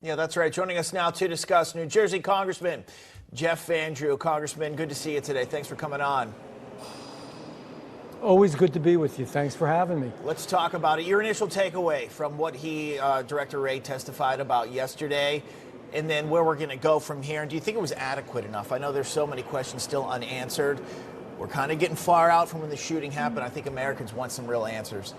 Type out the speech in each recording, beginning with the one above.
Yeah, that's right. Joining us now to discuss New Jersey Congressman Jeff Van Drew. Congressman, good to see you today. Thanks for coming on. Always good to be with you. Thanks for having me. Let's talk about it. Your initial takeaway from what Director Wray testified about yesterday, and then where we're going to go from here. And do you think it was adequate enough? I know there's so many questions still unanswered. We're kind of getting far out from when the shooting happened. I think Americans want some real answers.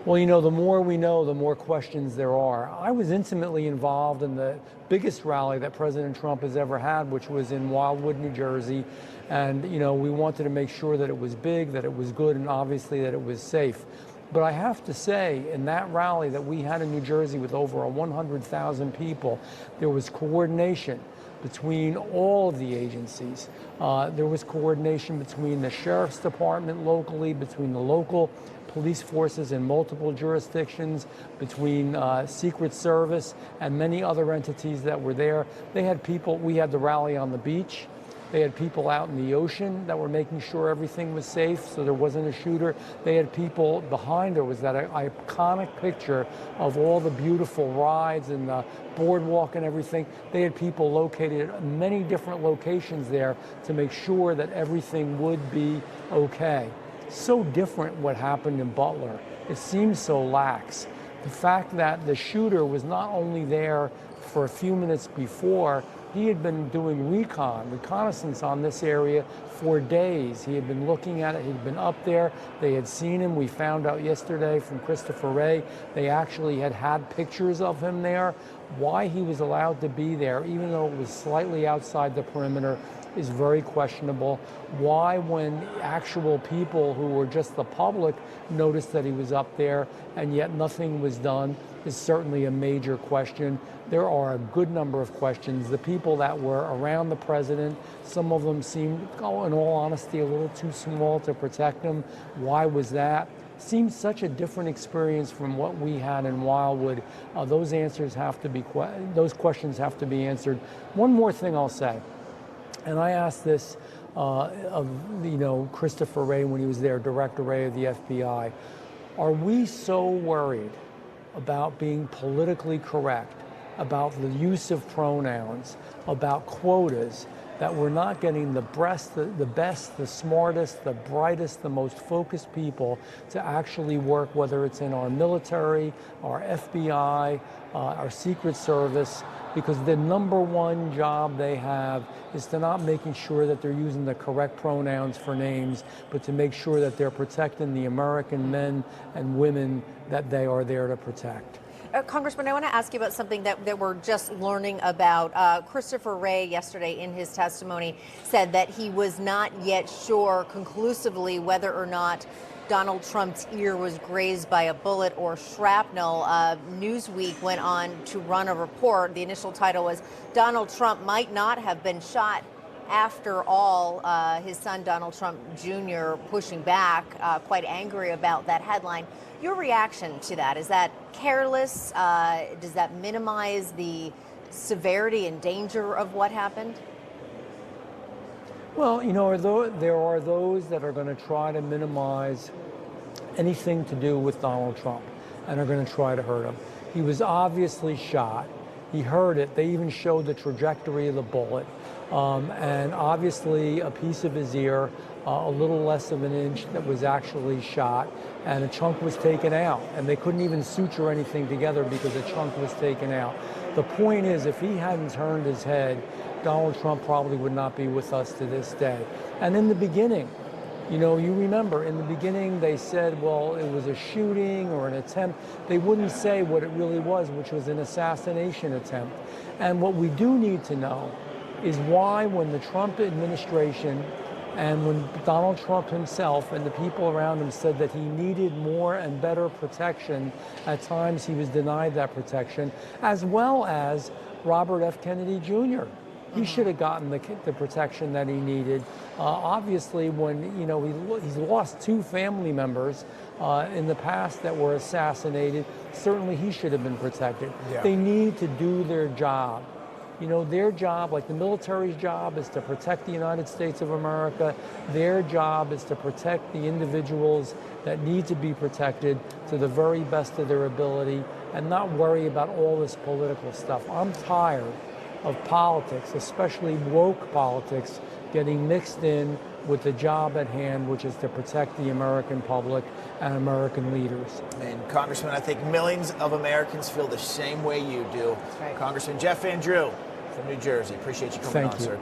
Well, you know, the more we know, the more questions there are. I was intimately involved in the biggest rally that President Trump has ever had, which was in Wildwood, New Jersey. And, you know, we wanted to make sure that it was big, that it was good, and obviously that it was safe. But I have to say, in that rally that we had in New Jersey with over 100,000 people, there was coordination between all of the agencies. There was coordination between the Sheriff's Department locally, between the local police forces in multiple jurisdictions, between Secret Service and many other entities that were there. They had people, we had the rally on the beach. They had people out in the ocean that were making sure everything was safe so there wasn't a shooter. They had people behind. There was that iconic picture of all the beautiful rides and the boardwalk and everything. They had people located at many different locations there to make sure that everything would be okay. So different what happened in Butler. It seems so lax. The fact that the shooter was not only there for a few minutes before, he had been doing reconnaissance on this area for days. He had been looking at it. He'd been up there. They had seen him. We found out yesterday from Christopher Wray, they actually had pictures of him there. Why he was allowed to be there, even though it was slightly outside the perimeter, is very questionable. Why, when actual people who were just the public noticed that he was up there and yet nothing was done, is certainly a major question. There are a good number of questions. The people that were around the president, some of them seemed, in all honesty, a little too small to protect him. Why was that? Seems such a different experience from what we had in Wildwood. Those questions have to be answered. One more thing I'll say. And I asked this of, Christopher Wray when he was there, Director Wray of the FBI. Are we so worried about being politically correct, about the use of pronouns, about quotas, that we're not getting the best, the smartest, the brightest, the most focused people to actually work, whether it's in our military, our FBI, our Secret Service, because the number one job they have is to not making sure that they're using the correct pronouns for names, but to make sure that they're protecting the American men and women that they are there to protect. Congressman, I want to ask you about something that we're just learning about. Christopher Wray yesterday in his testimony said that he was not yet sure conclusively whether or not Donald Trump's ear was grazed by a bullet or shrapnel. Newsweek went on to run a report. The initial title was "Donald Trump Might Not Have Been Shot After All." His son, Donald Trump Jr., pushing back, quite angry about that headline. Your reaction to that, is that careless? Does that minimize the severity and danger of what happened? Well, there are those that are going to try to minimize anything to do with Donald Trump and are going to try to hurt him. He was obviously shot. He heard it. They even showed the trajectory of the bullet. And obviously a piece of his ear, a little less of an inch, that was actually shot, and a chunk was taken out. And they couldn't even suture anything together because a chunk was taken out. The point is, if he hadn't turned his head, Donald Trump probably would not be with us to this day. And in the beginning, you remember, in the beginning they said, well, it was a shooting or an attempt. They wouldn't say what it really was, which was an assassination attempt. And what we do need to know is why, when the Trump administration and when Donald Trump himself and the people around him said that he needed more and better protection, at times he was denied that protection, as well as Robert F. Kennedy Jr. He should have gotten the protection that he needed. Obviously, when he's lost two family members in the past that were assassinated, certainly he should have been protected. Yeah. They need to do their job. Their job, like the military's job, is to protect the United States of America. Their job is to protect the individuals that need to be protected to the very best of their ability. and not worry about all this political stuff. I'm tired of politics, especially woke politics, getting mixed in with the job at hand, which is to protect the American public and American leaders. And Congressman, I think millions of Americans feel the same way you do. Right. Congressman Jeff Van Drew from New Jersey. Appreciate you coming on, sir.